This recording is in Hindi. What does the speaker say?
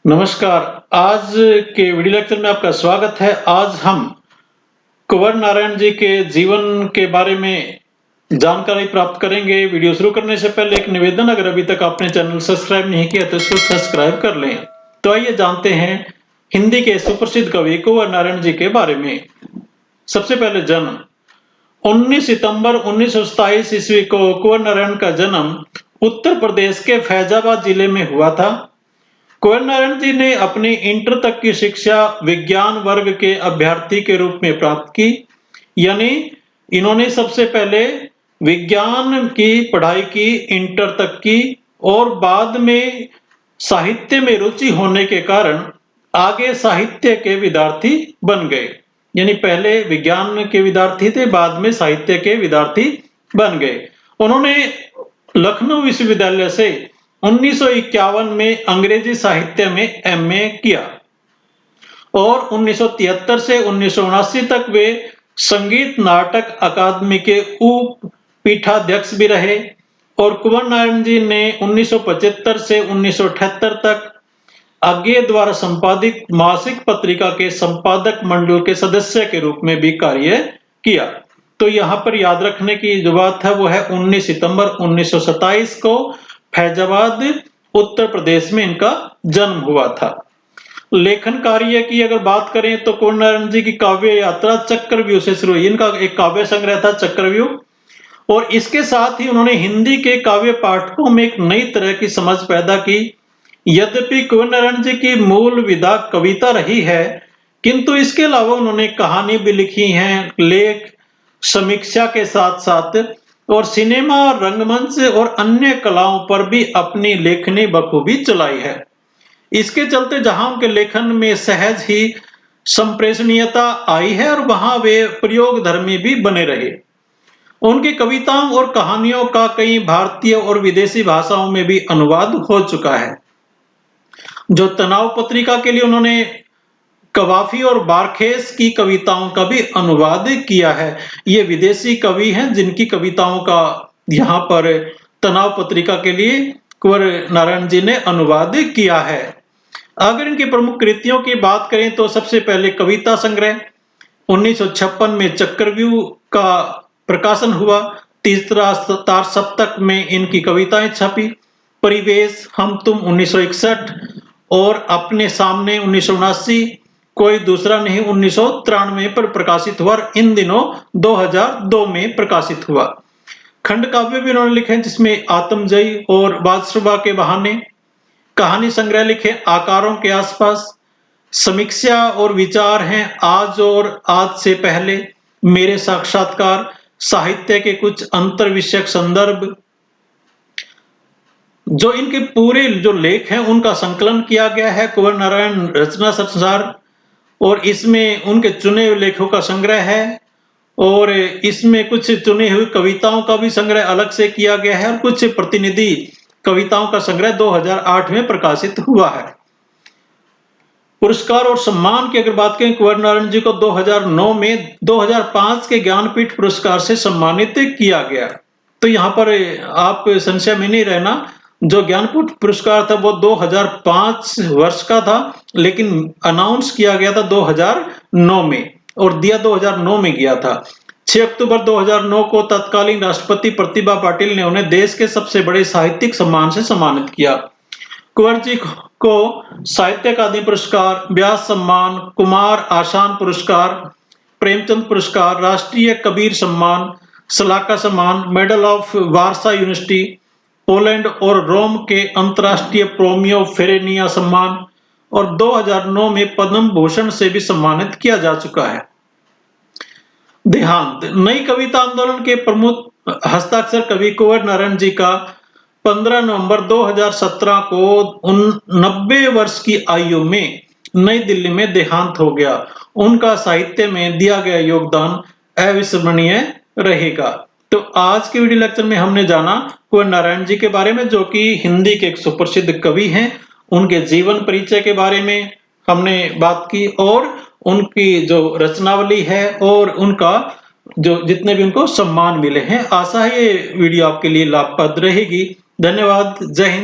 नमस्कार। आज के वीडियो लेक्चर में आपका स्वागत है। आज हम कुंवर नारायण जी के जीवन के बारे में जानकारी प्राप्त करेंगे। वीडियो शुरू करने से पहले एक निवेदन, अगर अभी तक आपने चैनल सब्सक्राइब नहीं किया तो इसको सब्सक्राइब कर लें। तो आइए जानते हैं हिंदी के सुप्रसिद्ध कवि कुंवर नारायण जी के बारे में। सबसे पहले जन्म 19 सितंबर 1927 ईस्वी को कुंवर नारायण का जन्म उत्तर प्रदेश के फैजाबाद जिले में हुआ था। कुंवर नारायण जी ने अपनी इंटर तक की शिक्षा विज्ञान वर्ग के अभ्यर्थी के रूप में प्राप्त की, यानी इन्होंने सबसे पहले विज्ञान की पढ़ाई की इंटर तक की और बाद में साहित्य में रुचि होने के कारण आगे साहित्य के विद्यार्थी बन गए। यानी पहले विज्ञान के विद्यार्थी थे, बाद में साहित्य के विद्यार्थी बन गए। उन्होंने लखनऊ विश्वविद्यालय से 1951 में अंग्रेजी साहित्य में एमए किया और 1973 से 1979 तक वे संगीत नाटक अकादमी के उप पीठाध्यक्ष भी रहे। और कुंवर नारायण जी ने 1975 से 1978 तक आज्ञे द्वारा संपादित मासिक पत्रिका के संपादक मंडल के सदस्य के रूप में भी कार्य किया। तो यहाँ पर याद रखने की जो बात है वो है 19 सितंबर 1927 को फैजाबाद उत्तर प्रदेश में इनका जन्म हुआ था। लेखन कार्य की अगर बात करें तो कुंवर नारायण जी की काव्य यात्रा चक्रव्यूह से शुरू हुई। इनका एक काव्य संग्रह था चक्रव्यूह, और इसके साथ ही उन्होंने हिंदी के काव्य पाठकों में एक नई तरह की समझ पैदा की। यद्यपि कुंवर नारायण जी की मूल विधा कविता रही है, किंतु इसके अलावा उन्होंने कहानी भी लिखी है, लेख, समीक्षा के साथ साथ और सिनेमा, रंगमंच और अन्य कलाओं पर भी अपनी लेखनी बखूबी चलाई है। इसके चलते जहां उनके लेखन में सहज ही संप्रेषणीयता आई है और वहां वे प्रयोगधर्मी भी बने रहे। उनकी कविताओं और कहानियों का कई भारतीय और विदेशी भाषाओं में भी अनुवाद हो चुका है। जो तनाव पत्रिका के लिए उन्होंने कवाफी और बारखेस की कविताओं का भी अनुवाद किया है। ये विदेशी कवि हैं जिनकी कविताओं का यहाँ पर तनाव पत्रिका के लिए कुंवर नारायण जी ने अनुवाद किया है। अगर इनकी प्रमुख कृतियों की बात करें तो सबसे पहले कविता संग्रह 1956 में चक्रव्यूह का प्रकाशन हुआ। तीसरा तार सप्तक में इनकी कविताएं छपी। परिवेश, हम तुम 1961 और अपने सामने 1979, कोई दूसरा नहीं 1993 पर प्रकाशित हुआ। इन दिनों 2002 में प्रकाशित हुआ। खंड काव्य भी उन्होंने लिखे जिसमें आत्मजयी और बादशाह के बहाने। कहानी संग्रह लिखे आकारों के आसपास। समीक्षा और विचार हैं आज और आज से पहले, मेरे साक्षात्कार, साहित्य के कुछ अंतर विषयक संदर्भ। जो इनके पूरे जो लेख हैं उनका संकलन किया गया है कुंवर नारायण रचना संसार, और इसमें उनके चुने हुए लेखों का संग्रह है और इसमें कुछ चुनी हुई कविताओं का भी संग्रह अलग से किया गया है और कुछ प्रतिनिधि कविताओं का संग्रह 2008 में प्रकाशित हुआ है। पुरस्कार और सम्मान की अगर बात करें, कुंवर नारायण जी को 2009 में 2005 के ज्ञानपीठ पुरस्कार से सम्मानित किया गया। तो यहाँ पर आप संशय में नहीं रहना, जो ज्ञानपीठ पुरस्कार था वो 2005 वर्ष का था, लेकिन अनाउंस किया गया था 2009 में और दिया 2009 में गया था। 6 अक्टूबर 2009 को तत्कालीन राष्ट्रपति प्रतिभा पाटिल ने उन्हें देश के सबसे बड़े साहित्यिक सम्मान से सम्मानित किया। कुंवर जी को साहित्य अकादमी पुरस्कार, व्यास सम्मान, कुमार आशान पुरस्कार, प्रेमचंद पुरस्कार, राष्ट्रीय कबीर सम्मान, सलाका सम्मान, medal of Warsaw university, Poland और रोम के अंतर्राष्ट्रीय प्रोमियो फेरेनिया सम्मान और 2009 में पद्म भूषण से भी सम्मानित किया जा चुका है। देहांत। नई कविता आंदोलन के प्रमुख हस्ताक्षर कवि कुंवर नारायण जी का 15 नवंबर 2017 को 90 वर्ष की आयु में नई दिल्ली में देहांत हो गया। उनका साहित्य में दिया गया योगदान अविस्मरणीय रहेगा। तो आज के वीडियो लेक्चर में हमने जाना कुंवर नारायण जी के बारे में, जो कि हिंदी के एक सुप्रसिद्ध कवि हैं। उनके जीवन परिचय के बारे में हमने बात की और उनकी जो रचनावली है और उनका जो जितने भी उनको सम्मान मिले हैं। आशा है ये वीडियो आपके लिए लाभप्रद रहेगी। धन्यवाद। जय हिंद।